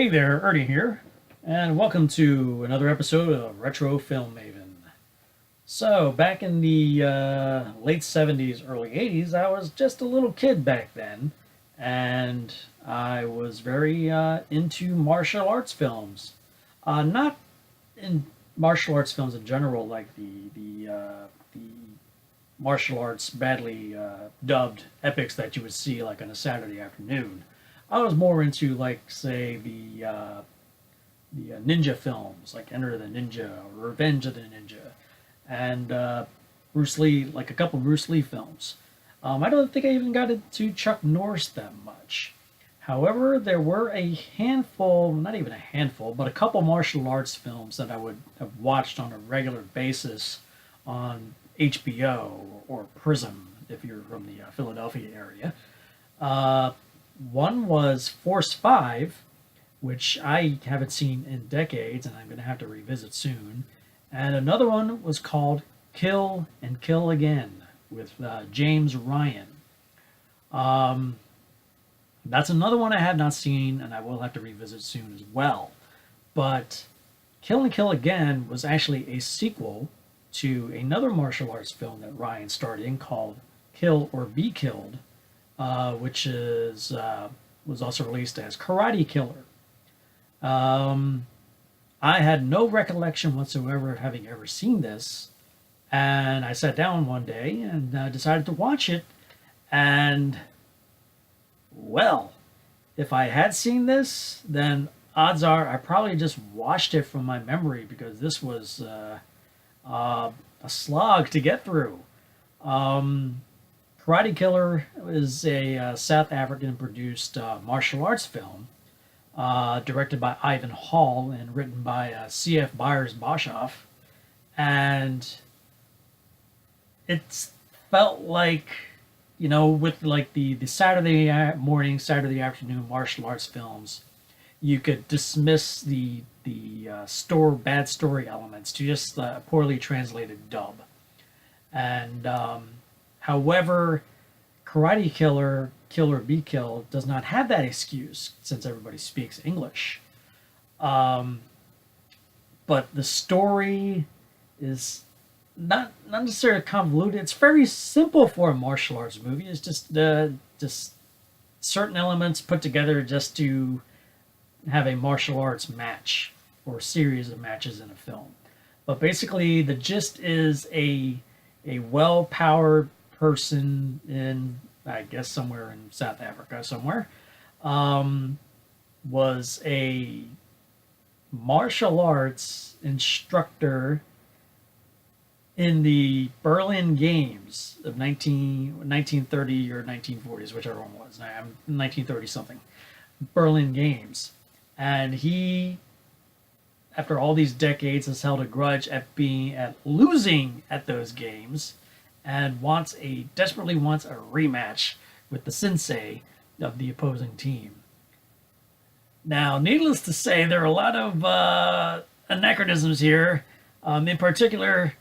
Hey there, Ernie here, and welcome to another episode of Retro Film Maven. So, back in the late 70s, early 80s, I was just a little kid back then, and I was very into martial arts films. Not in martial arts films in general, like the martial arts badly dubbed epics that you would see like on a Saturday afternoon. I was more into like say the ninja films like Enter the Ninja or Revenge of the Ninja, and Bruce Lee, like a couple Bruce Lee films. I don't think I even got into Chuck Norris that much. However, there were a handful, not even a handful, but a couple martial arts films that I would have watched on a regular basis on HBO or Prism if you're from the Philadelphia area. Uh, One was Force 5, which I haven't seen in decades and I'm going to have to revisit soon. And another one was called Kill and Kill Again with James Ryan. Um, that's another one I have not seen and I will have to revisit soon as well. But Kill and Kill Again was actually a sequel to another martial arts film that Ryan starred in called Kill or Be Killed, which is was also released as Karate Killer. Um, I had no recollection whatsoever of having ever seen this, and I sat down one day and decided to watch it. And well, if I had seen this, then odds are I probably just watched it from my memory because this was uh, a slog to get through. Um, Karate Killer is a South African produced martial arts film directed by Ivan Hall and written by C.F. Byers Boshoff. And it felt like, with like the Saturday morning, Saturday afternoon martial arts films, you could dismiss the bad story elements to just a poorly translated dub. And however, Karate Killer, Kill or Be Killed does not have that excuse since everybody speaks English. Um, but the story is not necessarily convoluted. It's very simple for a martial arts movie. It's just certain elements put together just to have a martial arts match or series of matches in a film. But basically, the gist is a well powered person in, I guess, somewhere in South Africa, somewhere, um, was a martial arts instructor in the Berlin Games of 1930 or 1940s, whichever one was. I'm 1930 something. Berlin Games. And he, after all these decades, has held a grudge at losing at those games and desperately wants a rematch with the sensei of the opposing team. Now, needless to say, there are a lot of anachronisms here. In particular,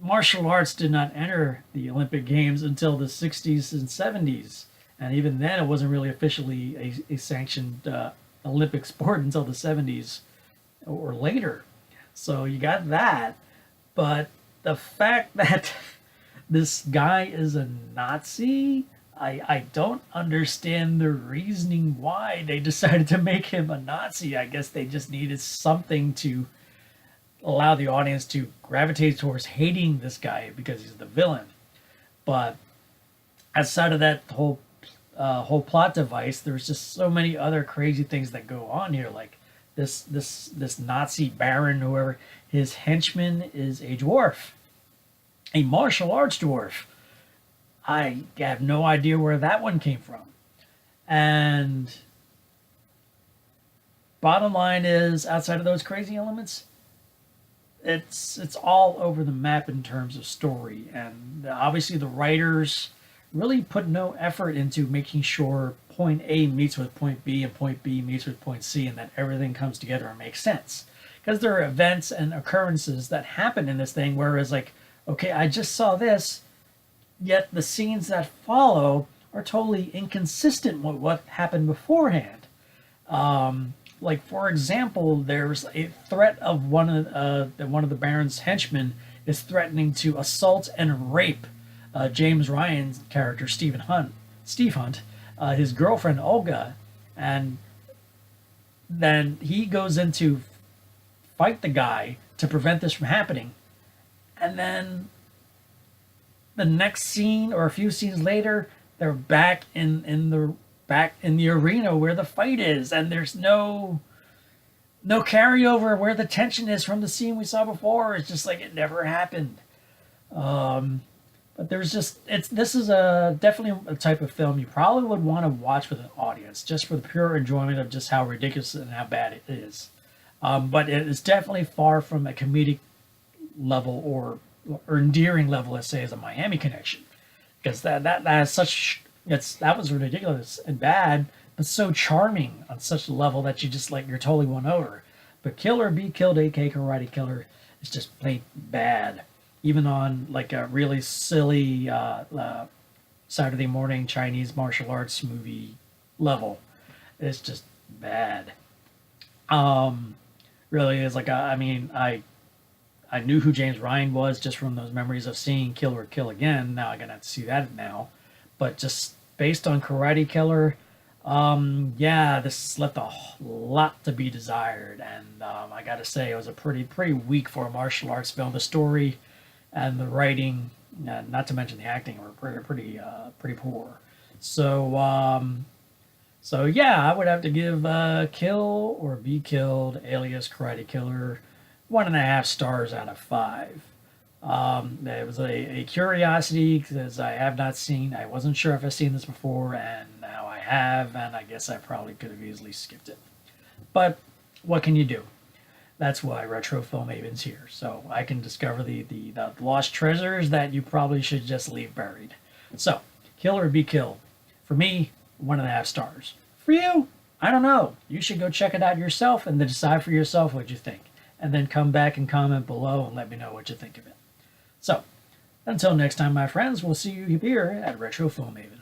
martial arts did not enter the Olympic Games until the 60s and 70s. And even then, it wasn't really officially a sanctioned Olympic sport until the 70s or later. So you got that. But the fact that this guy is a Nazi, I don't understand the reasoning why they decided to make him a Nazi. I guess they just needed something to allow the audience to gravitate towards hating this guy because he's the villain. But outside of that whole plot device, there's just so many other crazy things that go on here. Like this Nazi baron, whoever his henchman is, a dwarf, a martial arts dwarf. I have no idea where that one came from. And bottom line is, outside of those crazy elements, it's all over the map in terms of story. And obviously, the writers really put no effort into making sure point A meets with point B and point B meets with point C, and that everything comes together and makes sense. Because there are events and occurrences that happen in this thing, whereas like, okay, I just saw this, yet the scenes that follow are totally inconsistent with what happened beforehand. like for example, there's a threat of one of the Baron's henchmen is threatening to assault and rape James Ryan's character Steve Hunt, his girlfriend Olga, and then he goes in to fight the guy to prevent this from happening, and then the next scene or a few scenes later, they're back in the arena where the fight is, and there's no carryover where the tension is from the scene we saw before. It's just like it never happened. But there's just it's this is a definitely a type of film you probably would want to watch with an audience, just for the pure enjoyment of just how ridiculous and how bad it is. But it is definitely far from a comedic level or endearing level, let's say, as a Miami Connection, because that has such that was ridiculous and bad, but so charming on such a level that you just like you're totally won over. But Kill or Be Killed, aka Karate Killer, is just plain bad. Even on like a really silly Saturday morning Chinese martial arts movie level, it's just bad. Really is like I mean I knew who James Ryan was just from those memories of seeing Kill or Kill Again. Now I'm gonna have to see that now, but just based on Karate Killer, yeah, this left a lot to be desired, and I gotta say it was a pretty weak for a martial arts film. The story and the writing, not to mention the acting, were pretty poor. So so yeah, I would have to give Kill or Be Killed, alias Karate Killer, 1.5 stars out of 5. It was a curiosity because I wasn't sure if I've seen this before, and now I have, and I guess I probably could have easily skipped it. But what can you do? That's why Retro Film Haven's here, so I can discover the lost treasures that you probably should just leave buried. So, Kill or Be Killed. For me, 1.5 stars. For you, I don't know. You should go check it out yourself and then decide for yourself what you think. And then come back and comment below and let me know what you think of it. So, until next time, my friends, we'll see you here at Retro Film Haven.